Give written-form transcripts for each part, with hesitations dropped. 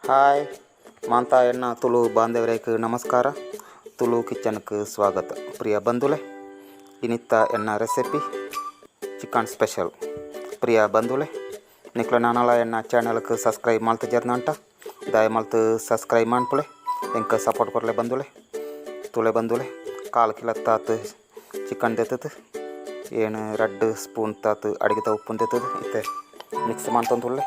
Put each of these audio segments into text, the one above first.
Hi ಮಾಂತಾ ಎನ್ನ ತುಳು ಬಾಂಧವರಿಗೆ ನಮಸ್ಕಾರ. ತುಳು ಕಿಚನ್ಗೆ ಸ್ವಾಗತ. ಪ್ರಿಯ ಬಂಧುಲೆ, ಇನ್ನಿತ್ತ ಎನ್ನ ರೆಸಿಪಿ ಚಿಕನ್ ಸ್ಪೆಷಲ್. ಪ್ರಿಯ ಬಂಧುಲೆ, ನಿಕ್ಲ ನಾನಲ ಎನ್ನ ಚಾನಲ್ಗೆ ಸಬ್ಸ್ಕ್ರೈಬ್ ಮಾಡ್ತಿದ್ದಂಟ ದಯಮಾಡ್ತು ಸಬ್ಸ್ಕ್ರೈಬ್ ಮಾಡ್ಪುಳೆ ಎಂಕ ಸಪೋರ್ಟ್ ಕೊರಲೆ ಬಂಧುಲೆ. ತುಳೆ ಬಂಧುಲೆ, 1 ಕಿಲೋ ತಾತು ಚಿಕನ್ ತೆತ್ತದು ಏನು 2 ಸ್ಪೂನ್ ತಾತು ಅಡಿಗೆ ಉಪ್ಪು ತೆತ್ತದು ಇತ್ತೆ ಮಿಕ್ಸ್ ಮಾಡ್ತಂದುಳ್ಳೆ.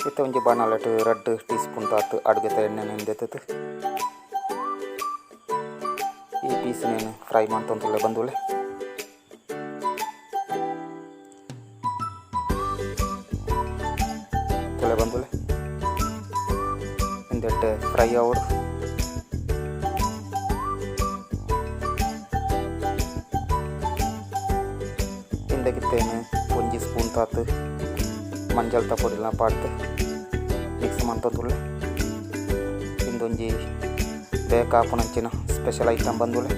ಇತ್ತೆ ಒಂಜಿ ಬಾಣಲೆಟ್ 2 ಟೀ ಸ್ಪೂನ್ ತಾತು ಅಡುಗೆ ಎಣ್ಣೆ ನೆಂದೆತ್ತದು ಈ ಪೀಸ್ ನೇನು ಫ್ರೈ ಮಾಡ್ತಂದುಳ್ಳೆ ಬಂದುಳ್ಳೆ. ತುಳೆ ಬಂದುಳ್ಳೆ ಇಂದೆಟ್ಟು ಫ್ರೈ ಆವಡು ಇಂದಕ್ಕಿತ್ತೇನು 1 ಸ್ಪೂನ್ ತಾತು ಮಂಜಲ್ ತಪೊಡಿನ ಪಾಡ್ದು ಮಿಕ್ಸ್ ಮಾಡ್ತಂದುಳ್ಳೆ. ಇಂದೊಂಜಿ ಬೇಕಾಪುನಂಚಿನ ಸ್ಪೆಷಲ್ ಐಟಮ್ ಬಂದುಳ್ಳೆ.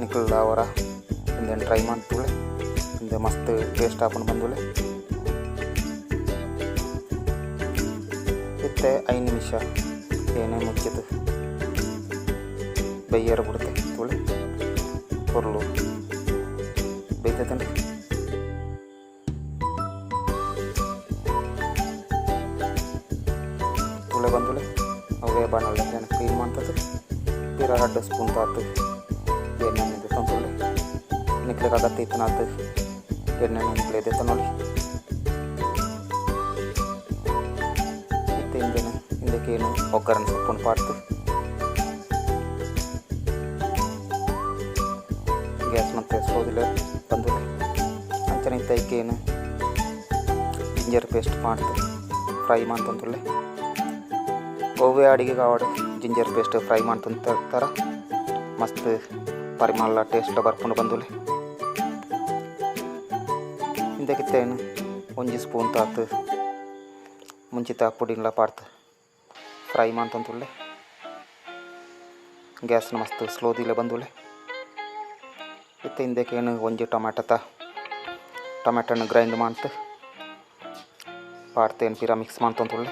ನಿಕ್ಲ ಅವರ ಇಂದೇನು ಟ್ರೈ ಮಾಡ್ತುಳ್ಳೆ. ಇಂದೆ ಮಸ್ತ್ ಟೇಸ್ಟ್ ಆಪುನ ಬಂದುಳ್ಳೆ. ಇತ್ತೆ 5 ನಿಮಿಷ ಏನೇ ಮುಚ್ಚಿದು ಬೇಯರ ಬಿಡುತ್ತೆ ತುಳ್ಳೆ. ಹುರುಳು ಬೇಯ್ತೈತಂడి. ತುಳೆ ಬಂದುಳೆ ಅವೇ ಬಾಣಲೆ ಕ್ಲೀನ್ ಮಾಡ್ತದೆ. ತೀರ 2 ಸ್ಪೂನ್ ತಾತು ಎಣ್ಣೆ ತಂದುಳ್ಳೆ. ನಿಕ್ಲಿಗೆ ಅಗತ್ಯ ಇತ್ತನಾತು ಎಣ್ಣೆ ನಿಕ್ಲಿದೆ ನೋಡಿ. ಮತ್ತು ಹಿಂದಕ್ಕೇನು ಒಗ್ಗರಣೆ ಸೊಪ್ಪನ್ನು ಪಾಡ್ತು ಗ್ಯಾಸ್ ಮತ್ತೆ ಸ್ಲೋದಿಲ್ಲ ಬಂದುಳೆ. ಅಂಚನೆ ತೈಕೇನು ಜಿಂಜರ್ ಪೇಸ್ಟ್ ಮಾಡ್ತು ಫ್ರೈ ಮಾಡ್ತಂದುಳ್ಳೆ. ಗೋವೆ ಅಡಿಗೆ ಕಾವಾಡು ಜಿಂಜರ್ ಪೇಸ್ಟ್ ಫ್ರೈ ಮಾಡ್ತಂತರ ಮಸ್ತ್ ಪರಿಮಳ ಟೇಸ್ಟ್ ಬರ್ಕೊಂಡು ಬಂದುಲೆ. ಇಂದಕ್ಕಿತ್ತೇನು 1 ಸ್ಪೂನ್ ತಾತು ಮುಂಚಿತ ಪುಡಿನ್ಲ ಪಾಡ್ತು ಫ್ರೈ ಮಾಡ್ತಂದುಳ್ಳೆ. ಗ್ಯಾಸ್ನ ಮಸ್ತ್ ಸ್ಲೋದಿಲ್ಲ ಬಂದುಲೆ. ಇತ್ತು ಇಂದಕ್ಕೇನು 1 ಟೊಮೆಟೊನ ಗ್ರೈಂಡ್ ಮಾಡ್ತು ಪಾಡ್ತೇನು ಪಿರ ಮಿಕ್ಸ್ ಮಾಡ್ತಂದುಳ್ಳೆ.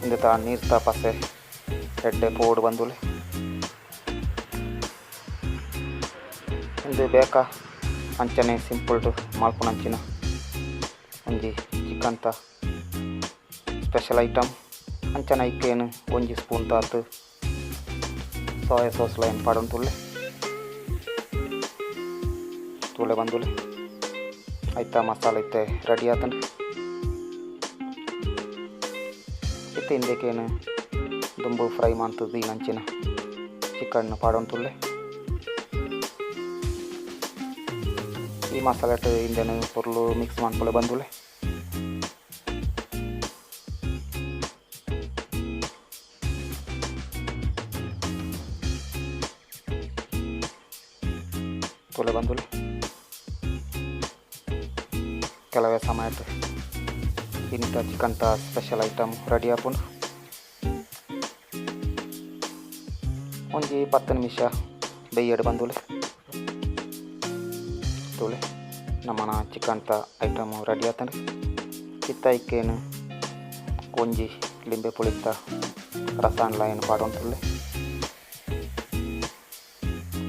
ಇಂದ ನೀರು ತಾಪಸೆ ಎಡ್ಡೆ ಪೋಡು ಬಂದುಲೆ. ಇಂದು ಬೇಕಾ ಅಂಚನೆ ಸಿಂಪಲ್ ಮಾಲ್ಪುನಂಚಿನ ಒಂಜಿ ಚಿಕನ್ ತ ಸ್ಪೆಷಲ್ ಐಟಮ್. ಅಂಚನೆ ಐಕ್ಕೇನು 1 ಸ್ಪೂನ್ ತಾತು ಸೋಯಾ ಸಾಸ್ ಲೈನ್ ಪಾಡೊಂದುಳ್ಳೆ. ತುಳೆ ಬಂದುಲೆ ಆಯ್ತಾ ಮಸಾಲೆ ಐತೆ ರೆಡಿ ಆತಂಡು. ಇತ್ತು ಇಂದಕ್ಕೇನು ದುಂಬು ಫ್ರೈ ಮಾಡ್ತದ್ದು ಈ ನಂಚಿನ ಚಿಕನ್ ಪಾಡೊಂದುಳ್ಳೆ. ಈ ಮಸಾಲೆ ಇಂದೇನು ಪುರ್ಲು ಮಿಕ್ಸ್ ಮಾಡ್ಕೊಳ್ಳೆ ಬಂದುಳ್ಳೆ. ತುಳೆ ಬಂದುಳ್ಳೆ ಕೆಲವೇ ಸಮಯ ಇಂಥ ಚಿಕನ್ ತ ಸ್ಪೆಷಲ್ ಐಟಮ್ ರೆಡಿ ಆಪುಂಡು. ಒಂಜಿ 10 ನಿಮಿಷ ಬೇಯಡು ಬಂದುಲೆ. ತುಳೆ ನಮ್ಮನ ಚಿಕನ್ ತ ಐಟಮ್ ರೆಡಿ ಆತಂಡು. ಇತ್ತ ಇಕ್ಕೇನು ಒಂಜಿ ಲಿಂಬೆ ಪುಳಿತ ರಸಾಯನ ಲೈನ್ ಪಾಡೊಂದುಳ್ಳೆ.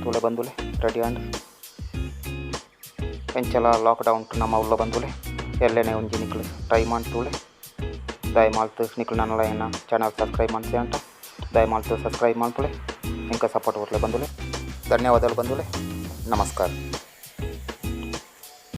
ತುಳೆ ಬಂದುಲೆ ರೆಡಿ ಆಂಡು. ಎಂಚಲ ಲಾಕ್ಡೌನ್ ನಮ್ಮ ಉಲ್ಲ ಬಂದುಲೆ ಎಲ್ಲೇನೆ ಒಂಜಿ ನಿಕ್ಲು ಟ್ರೈ ಮಾಡ್ತುಳ್ಳೆ. ದಯಮಾಡ್ತು ನಿಕ್ಲು ನನ್ನ ಏನ ಚಾನಲ್ ಸಬ್ಸ್ಕ್ರೈಬ್ ಮಾಡ್ತೀವಿ ಅಂಟ ದಯಮಾಡ್ತು ಸಬ್ಸ್ಕ್ರೈಬ್ ಮಾಡ್ತುಳೆ ಎಂಕ ಸಪೋರ್ಟ್ ಕೊರಲೆ ಬಂದುಲೆ. ಧನ್ಯವಾದಗಳು ಬಂದುಲೆ. ನಮಸ್ಕಾರ.